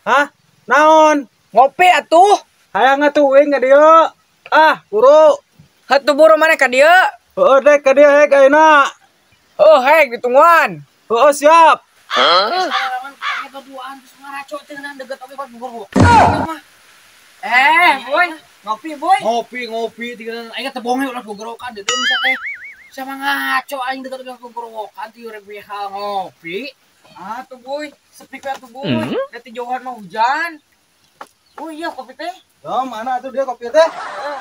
Hah? Naon? Ngopi atuh. Hayang ngatuing ka dieu. Ah, buru. Hatu buru mana ka dieu? Heueuh dek ka dieu hek ayeuna. Oh, hek ditungguan. Heueuh siap. Boy, boy. Ngopi tinggal aing teh bonge ulah gogorokan deui bisa teh sama ngaco aing dekat gogorokan ti urang behal ngopi. Ah, tuh boy. Sepi ka tuh boy. Dari jauhan mah hujan. Oh iya, kopi teh. Yo, mana tuh dia kopi teh?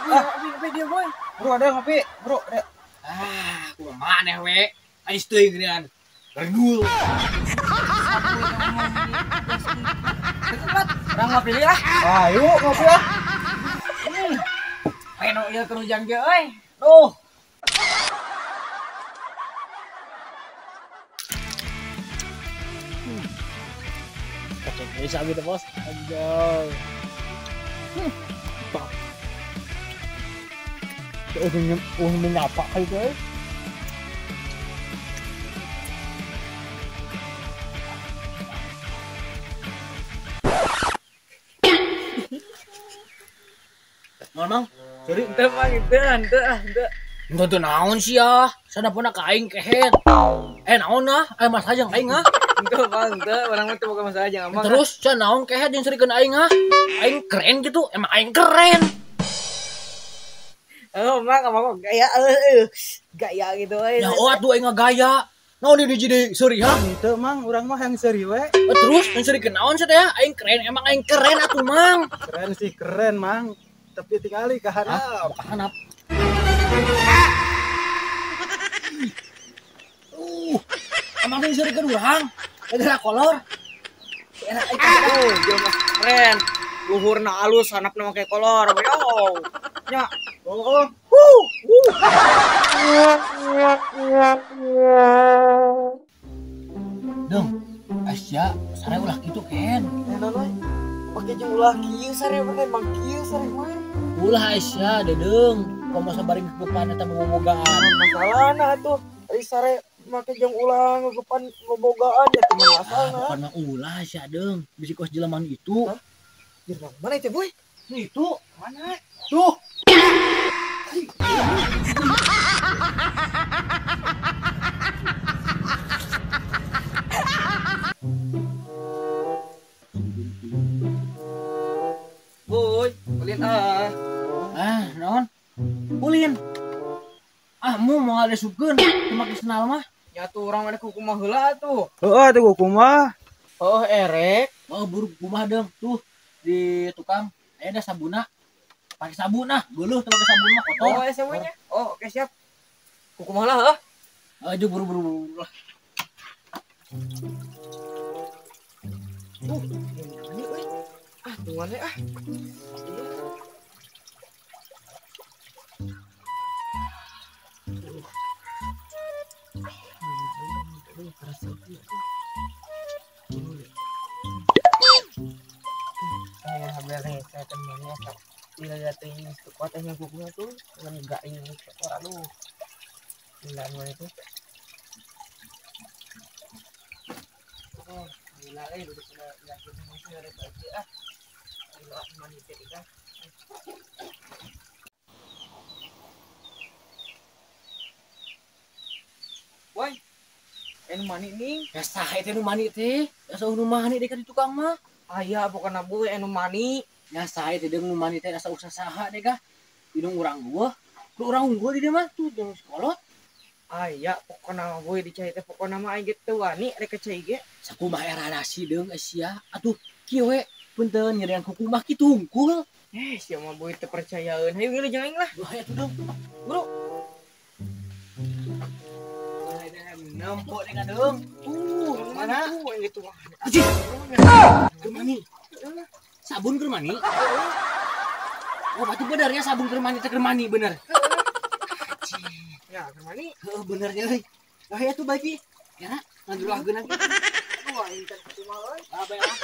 Kopi dia boy. Bro, ada ngopi. Bro, ada. Kumaha maneh we? Ais teuing geunan. Gardul. Orang ngopi lah. Ayo ngopi ah. Peno ieu keur hujan ge euy. Duh. Kacang bisa gitu bos. Anjay. Menyapa kali tuh. Mang, Jadi ente mah ente. Tentu naon sih ya, sana pun kain kehet. Naon ah, mas aja aing ah. Ente mah ente, orang mah teu boga masalah jeung amang. Terus sana naon kehet yang serikeun aing ah. Aing keren gitu, emang aing keren. Oh, mah ngomong gaya gaya gitu euy. Ya atuh aing gaya. Naon ini jadi seuri ha? Itu mang, urang mah yang seri we. Terus yang serikeun naon sih teh ya? Aing keren, emang aing keren atuh mang. Keren sih, keren mang. Tapi tingali ka handap. Hanap. Emang ini serikeun urang. Gara kolor. Enak dia mah keren. Luhurna alus, hanapna make kolor. Yo. Nya. Oh. Dong, Asya, sare ulah gitu Ken. Enak we. Pake jeung ulah kieu sare mah emang kieu sare mah. Ulah Asya, dedeng. Komo sabaring kepan eta bobogaan. Masalahna atuh. Ari sare make jeung ulah ngeupan ngobogaan ya teu masalahna. Karena ulah Asya deung. Bisi kos jelaman itu. Jeung mana itu boy? Itu Mana? tuh. Boy, ulin Naon? Ulin. Mu mau ada sukeun, cuma kenal mah. ya tuh orang mana kumaha heula tuh. Heueuh atuh kumaha. Oh, erek. Oh, buruk kumah deung tuh di tukang. Ada sabuna. Pakai sabun nah, geuleuh teu pakai sabun mah kotor. Oh, semuanya. Oh, oke siap. Kumaha lah, heuh. Aja buru-buru lah. Ini euy. Tungguan we ah. Saya temannya kak lihatin kekuatannya kukunya tuh enggak ini orang lu enggak mau itu gila udah sudah yakin masih ada baca gila manite kita woi mani nih Ya saha teh nu mani teh? Ya saha nu mani dekat di tukang mah. ayah bukan abu mani Ya saha teh deung nu mani teh asa usah saha deh kah? Hidung urang gua. Lu urang gua di dieu mah tuh jeung sekolot. ayah pokoknya gue dicai teh pokoknya mah aing gitu wani rek cai ge Sakumaha era nasi deung Asia. Atuh kieu we punten ngerean kukumah kitu hungkul. sia mah boy teu percayaan hayu geuleuh jeung aing lah Wah atuh deung. bro Nempok deh kadung. mana yang gitu mah Anjing. Keur mani. Sabun keur mani. Oh, berarti bener ya sabun keur mani teh keur mani bener. ya mani Heeh bener nya euy. Lah ya tuh bagi. Ya, ngagulahkeun lagi. wah ini kan cuma euy Bae ah.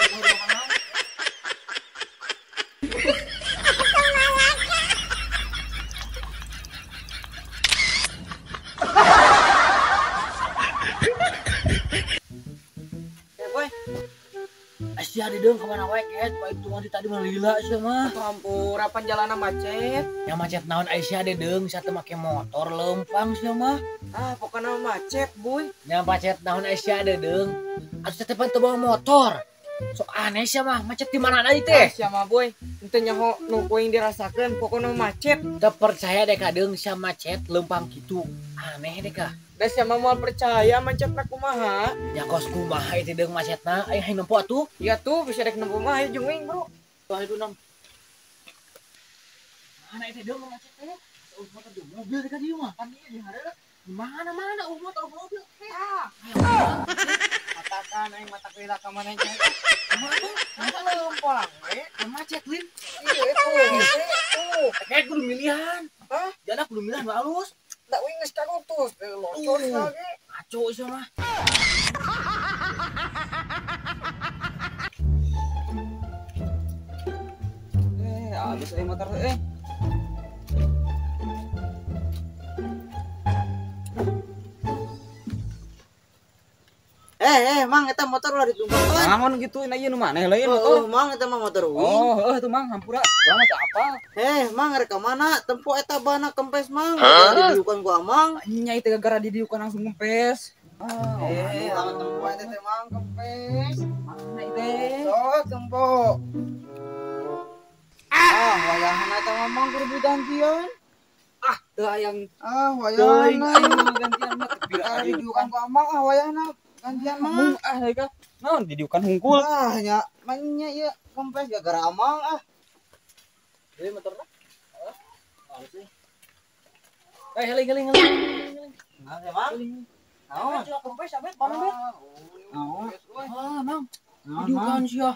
Aisyah dedeung ka mana wae ket, baik tuh tadi mah lila sia mah. Hampura panjalanan macet. Yang macet naon Aisyah dedeung sia teu make motor lempang sia mah. Ah, pokoknya macet, boy. Yang macet naon Aisyah dedeung. Atuh teh teu bawa motor. Sok aneh sia mah, macet di mana deui teh? Siapa boy? Ente nyaho nu poing dirasakeun pokoknya macet. Teu percaya deh kadeung sia macet lempang kitu. Aneh deh kah. Da siapa mau percaya macet kumaha? Ya kos kumaha itu deung macetna, aya hayang nempo atuh. Ya tuh bisa dek nempo mah jeung wing, Bro. Tuh itu nam. Mana itu deung macet teh? Motor di mobil dekat dieu mah. Kan ieu di hareureuk. Mana motor mobil. Katakan aing mata kira ka mana aja. Masa lempang we? Macet lin. Iya itu. Kayak kudu milihan. Hah? Jana kudu milihan halus. Da wing geus karutus, locos lagi. Aco ieu mah. Habis motor Mang eta motor lah ditumpangkan. Naon gitu na ieu nu maneh lain Oh, motor. mang eta mah motor uing. Oh, itu Mang hampura. Urang mah teu apal. Mang rek ka mana? Tempo eta bana kempes mang. Didiukan ku amang. Nyai teh gara didiukan langsung ngempes. Lawan tempo eta teh mang kempes. Mana teh? Sok tempo. Wayahna eta mah mang kudu digantian. Teu hayang Wayahna. gantian mah teu Didiukan ku amang wayahna gantian mah. Ka. Naon didiukan hungkul? Nya mainnya ieu kempes gara amang Deui motorna. Heling. Nah, mang. Naon? Cuma kempes sampe mana bet? Naon? Mang. Naon? Diukan sia.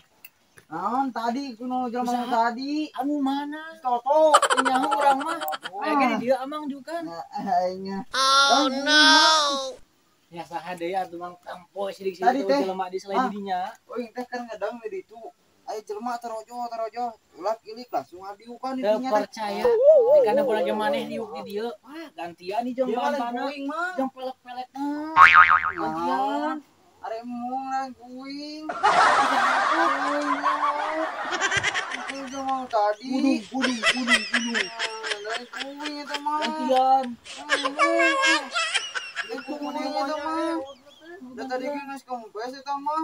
Naon tadi kuno jelema tadi? Anu mana? Toto. Nyaho urang mah. Aya ge di dieu amang diukan. Nya. Oh no. Ya saha deui atuh mang tampo sidik Tadi sidik teh. jelema di selain didinya. Euing teh kan ngadang di ditu. Aya jelema tarojo. Ulah ilik langsung adiukan di Teu dinya teh. percaya. Karena bola ge maneh diuk di dieu. Wah, gantian nih jeung Dia mah bantana. kuing mah. Jeung pelek-pelekna. Gantian. Are mung lang kuing. Kuing mah tadi. Kudu. Dari kuing eta mah. Gantian. Dari kuing eta mah. Da tadi kan geus kempes eta mah.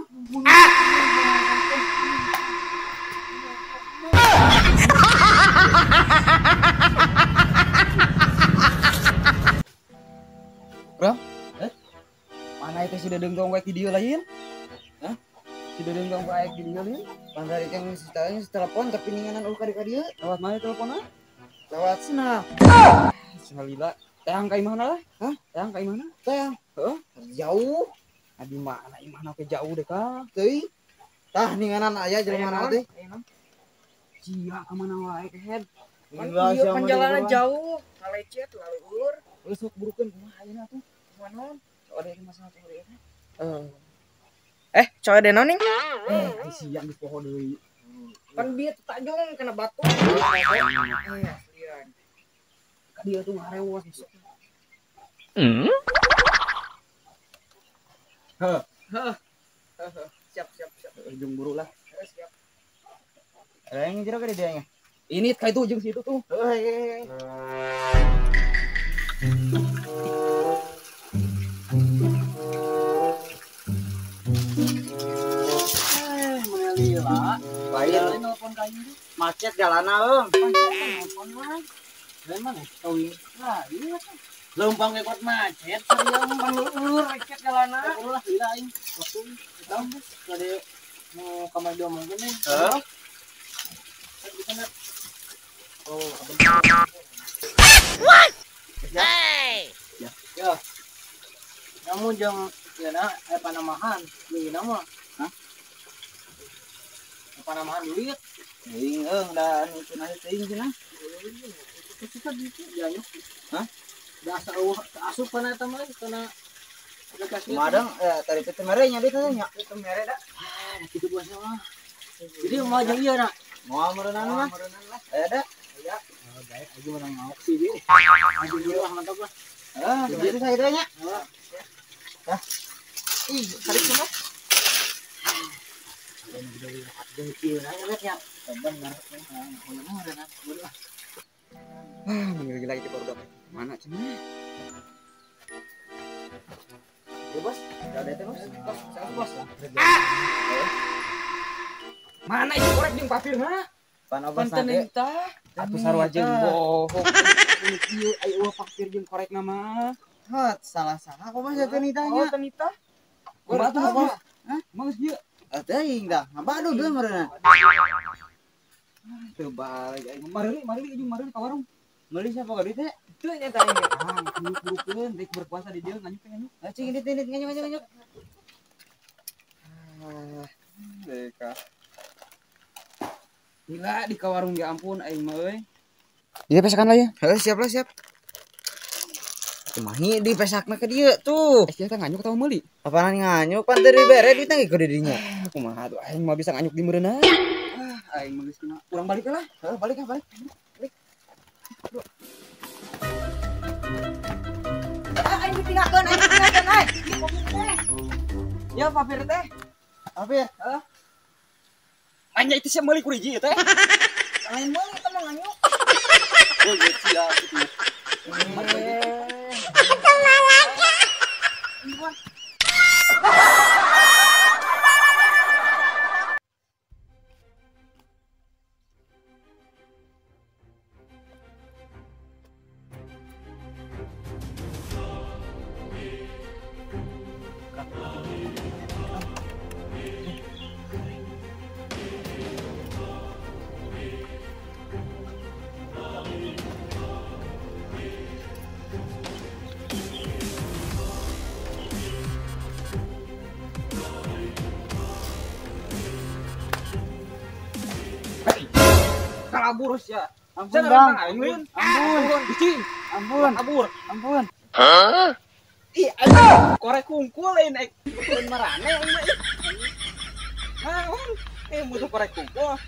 Mana itu si Dedeng tong wae di dieu lain? Hah? Si Dedeng tong wae di dieu lain? Pandari kan si telepon tapi ninganan ul ka dieu. Lewat mana teleponnya? Lewat Snap. Salila. Tayang ka imahna lah? Hah? Tayang ka imahna? Tayang. Heeh. Jauh. Adi mana imahna ke jauh deh ka. Teuing. Tah ninganan aya jelema teh. Cia ka mana wae ke head. Enggak, Iya siapa perjalanan duluan. jauh. Kalecet lalu ulur. Geus sok burukeun kumaha ayeuna tuh? Kumaha? Ada yang masalah teh ieu. Coy deh noning. Ai siang di poho deui. Kan dia tajong kena batu. Ka dieu tuh ngarewas. Siap. Ujung buru lah. Siap. Ada yang jero ka di dieu nya. Ini kayak itu ujung situ tuh. Hei. Melila. Lain Nelpon ka ieu. macet jalana Nelpon mah. Lain mana? Teuing. Lah, ieu mah. Leumpang ekot macet. Yang Ulur recet jalana. ulah lila aing. Waktu kita kade mau kamar dia mungkin nih. Heeh. Di sana. Oh, Hey! ya. Namun jang ya panamahan duit nama. Hah? Panamahan duit. Teuing da anu cenah teuing cenah. Kita gitu ya nyok. Hah? Dasar asup kana eta mah kana Madang tadi teh mere nya ditu nya. Itu mere da. gitu bosnya mah. Jadi mau jeung ieu na. Moal meureunana mah. Aya da. Oh, baik aja menang mau sih dia. Maju dulu lah mantap lah. Jadi saya teh nya. Ih, tarik semua. Dengkil aja lihatnya. Benar. Gila itu baru dapat. Mana cina? Ya bos, udah ada terus. Bos, saya bos. Mana itu korek jeung papir mah? Pan obas Panten nage. tah. Atuh sarua jeung bohong. Ieu aya ulah papir jeung korek mah. Hot, salah-salah kok Mas teh ditanya. Oh, tenita. Kumaha tuh bos? Hah? Manggeus ieu. Teuing dah. Ngabadu deui meureunna. Teu balik aing mari jeung ka warung. Meuli siapa ka teh? Teu nya tah ieu. Buru-burukeun rek berpuasa di dieu nganyuk. Cing dit nganyuk. Deka. Gila di ka warung ya ampun aing mah euy. Dia pesakan lah ya. Siap. Kumahi dipesakna ke dieu tuh. Sia teh nganyuk tau meuli. Apaan nganyuk pan teu dibere duit ge ke didinya. Kumaha tuh aing mah bisa nganyuk di meureunna. Aing mah geus kena. Urang balik lah. Heeh, balik. Aing dipingakeun ai. Ya papir teh. Apa ya? Anya itu sia meuli ku hiji teh. Lain meuli eta mah nganyuk. Oh iya sia gitu. Kalabur sia. Ampun, Bang. Ampun, bicing. Ampun. Ampun. Hah? Ih, aduh, korek kungkul lain naik. Lain marane aing mah. Naon? Musuh korek kungkul.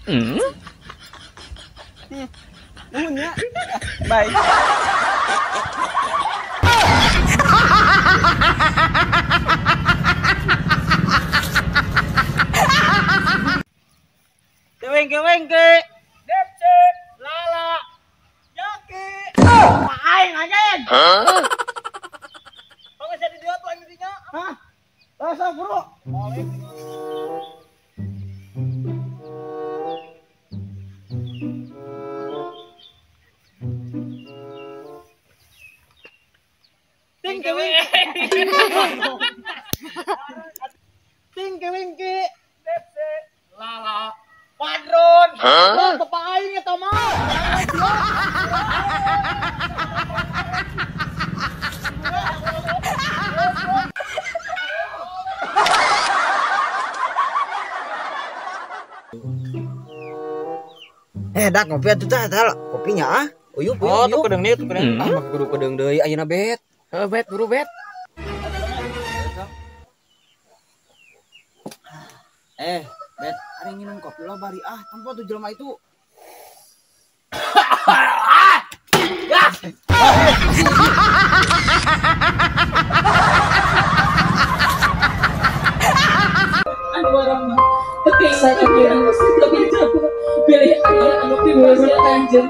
Nuhun ya. Baik. Keweng-kewengke. Depce, lala. Yaki. Aing anjeun. Huh? Panges jadi dia tuh aing dinya. Hah? Rasa bro. Ting keweng. Ting kewengke. Depce, lala. Padron. Huh? Bapak aing eta mah. Dak ngopi atuh tah kopinya ah. Uyup. Oh, tuh kedeng nih, tuh kedeng. Ah, mah kudu kedeng deui ayeuna bet. Heuh, bet, buru bet. Bet, ada yang minum kopi lah bari ah, tanpa tuh jelema itu. Saya bilang tapi coba pilih anak di bawah anjir.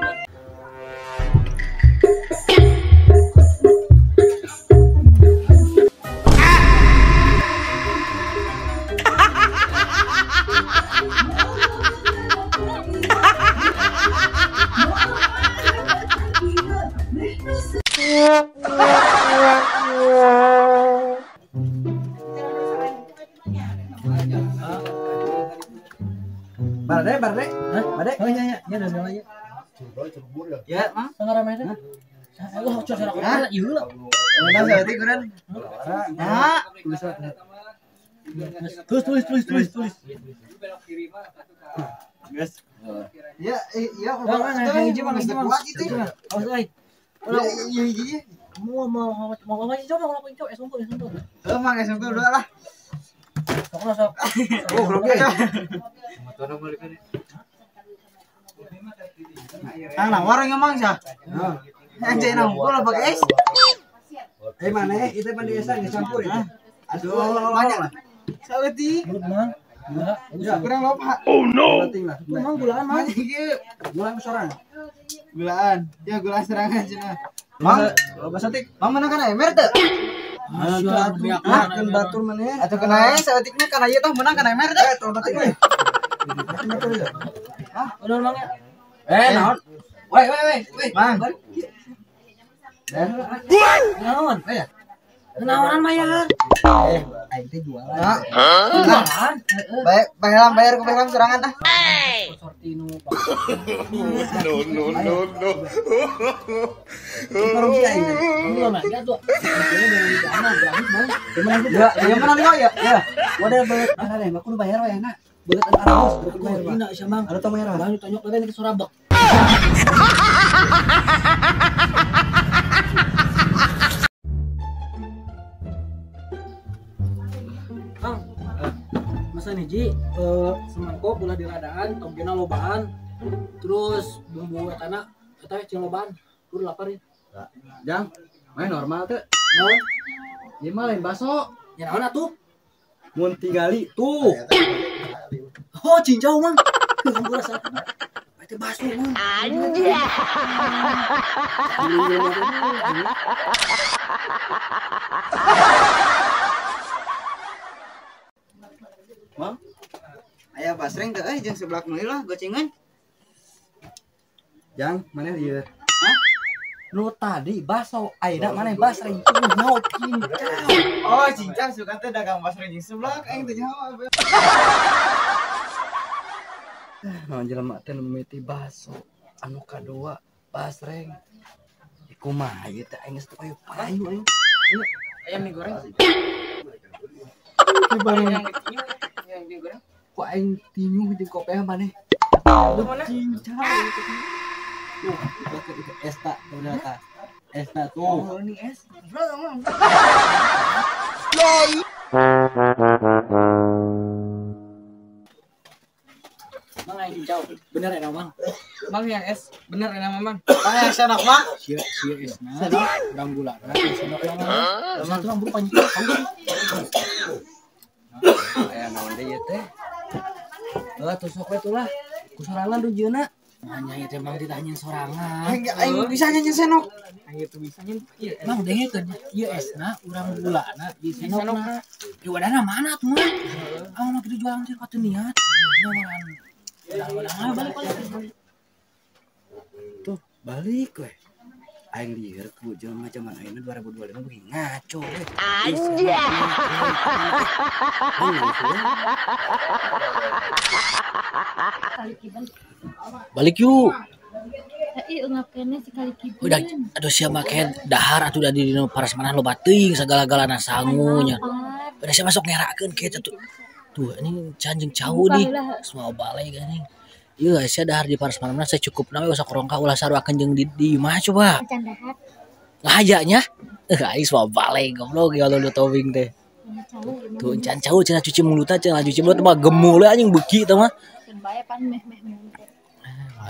Barde. Hah? Barde? Oh iya dari aja. Ya, Mang. Sangaramai teh. Wah, cocok sana ieu lah. Mana saeutik kuran? Nah, Tulis. Guys. Ya, iya, Hiji mah. Awas euy. Iya, hiji. Mau apa sih coba ngelakuin coba sungguh. Mang sungguh dua lah. Sok. Oh, oke. Nang warung yang mang sah. Anjay nang gua pakai es. Mana itu pan desa dicampur itu. Aduh, banyak lah. Saeutik. Menurut mah Ya, kurang loba. Oh no. Emang gulaan mah. Gulaan seorang. Gulaan. Ya gulaan serangan cenah. Mang, Loba satik. mang menang kana emer teu? Kan batur maneh. Atuh kana saeutikna kana ieu tah menang kana emer teu? Tong batik we. Udah Mang ya. Naon? Woi. Mang. Naon? Naonan mah ya. Aing teh jualan. Jualan. Bayar ku bayar serangan tah. Hey! Sorti nu No. Baru kita ini. belum aja tuh. Ya, yang menang lima ya. Ya. Wadah beut ada deh, aku bayar we enak. Beut antara bos, beut bayar. Ini sih Mang. Ada tong bayar. Bang tonyok lagi ke Surabaya. Bang, masa nih Ji, semangkok gula di radaan, tompina lobaan, terus bumbu etana, eta cing lobaan, udah lapar ya. Jang, main normal teh. Naon? Ieu mah lain baso. Ya naon atuh? Mun tinggali Tuh. Oh, cincau Mang. Kamu rasa apa? Itu baso Mang. Anja! Mang. Aya basreng teu jeung sebelah meuli lah gocengan. Jang, mana lieu? Nu tadi baso, ayeuna maneh basreng mau cincau. Oh, cincang suka teh dagang basreng jeung sebelah aing teh nyawa. Naon jelema teh nu mimiti baso, anu kadua basreng. Iku mah ieu teh aing geus teu payu-payu aing. Ayam mie goreng. Yang digoreng. Ku aing tinyu jeung kopiah maneh. Lu mana? Cincau. Tuh, itu esta ternyata. Esta tuh. Oh, ini es. Mang yang cincau. Bener ya Mang? Mang yang es. Bener ya Mang? Mang yang sanak mah. Sia esna. Urang gula. Sanok Mang. Satu orang berupa cincau. Aya naon deui teh? Tusuk we tuh lah. Kusorangan rujeuna. Hanya itu Mang ditanyain sorangan. Aing bisa nyanyi senok. Ayo tuh bisa nyen. Mang deh kan ieu esna urang gulana di senokna. Di wadana mana tuh Mang? Ah mah kitu jualan teh katu niat. Nyawaran. Udah balik. Tuh, balik we. Aing lieur ku jelema zaman ayeuna 2025 beuki ngaco we. Anja! Balik yuk. Iya ngapainnya sekali kibu. Udah aduh sia make dahar atuh da di dina parasmanan loba teuing sagala-galana sangunya. Udah sia masuk ngerakeun kieu tuh. Tuh ini canjeng cau nih. Semua balai geuning. Ieu sia dahar di parasmanan saya cukup we usah korongka ulah saruakeun jeung di mah coba. Macan dahar. Ngajanya. Aing semua balai goblok ya lu towing teh. Tuh can cau cenah cuci mulutna cenah cuci mulut mah gemul anjing beuki teh mah. Dan bae pan meh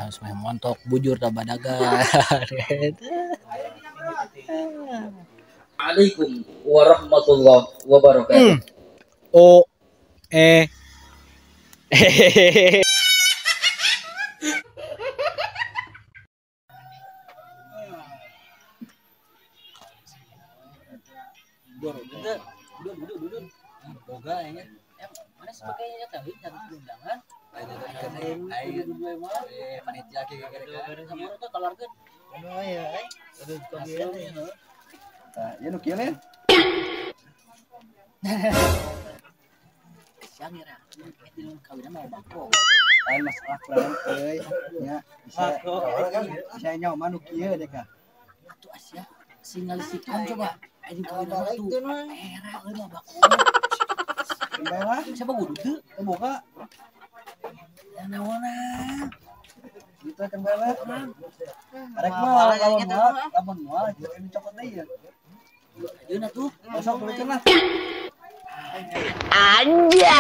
Semeh montok bujur ta badagan. Assalamualaikum warahmatullahi wabarakatuh. O Duduk. Boga ya. Mana sebagainya tadi cari undangan. Panitia kira-kira sama itu keluarga. Oh ya, aduh kegiatan. Tah, ieu nu kieu len. Siang ya, itu kawinnya mau bako. Lain masalah kurang euy. Nya bisa nyawa nu kieu deh ka. Atuh Asia, singal sikon coba. Anjing kawinnya tuh. Era euy mau bako. Kembali lah. Siapa kudu teu? Boga. Naona. Kita kembali. Arek mah lamun moal jeung cokot deui ya. Ayeuna tuh. Besok beukeun lah. Anja!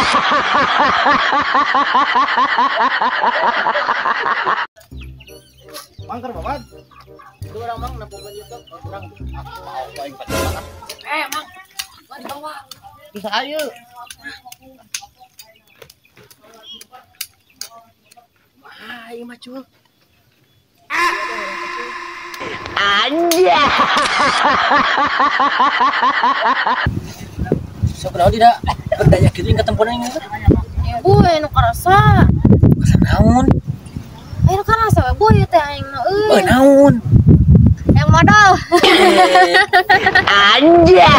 Mangker bapak. Itu orang Mang nampungkeun YouTube orang paling paling. Mang. Mari bawa. Bisa ayo. macul. Anjay. Sebenarnya tidak berdaya gitu yang ketemu neng itu. Ya boy nu karasa. Masa naon? Ayo nu karasa boy teh aing na Naon? Yang modal. Anjay.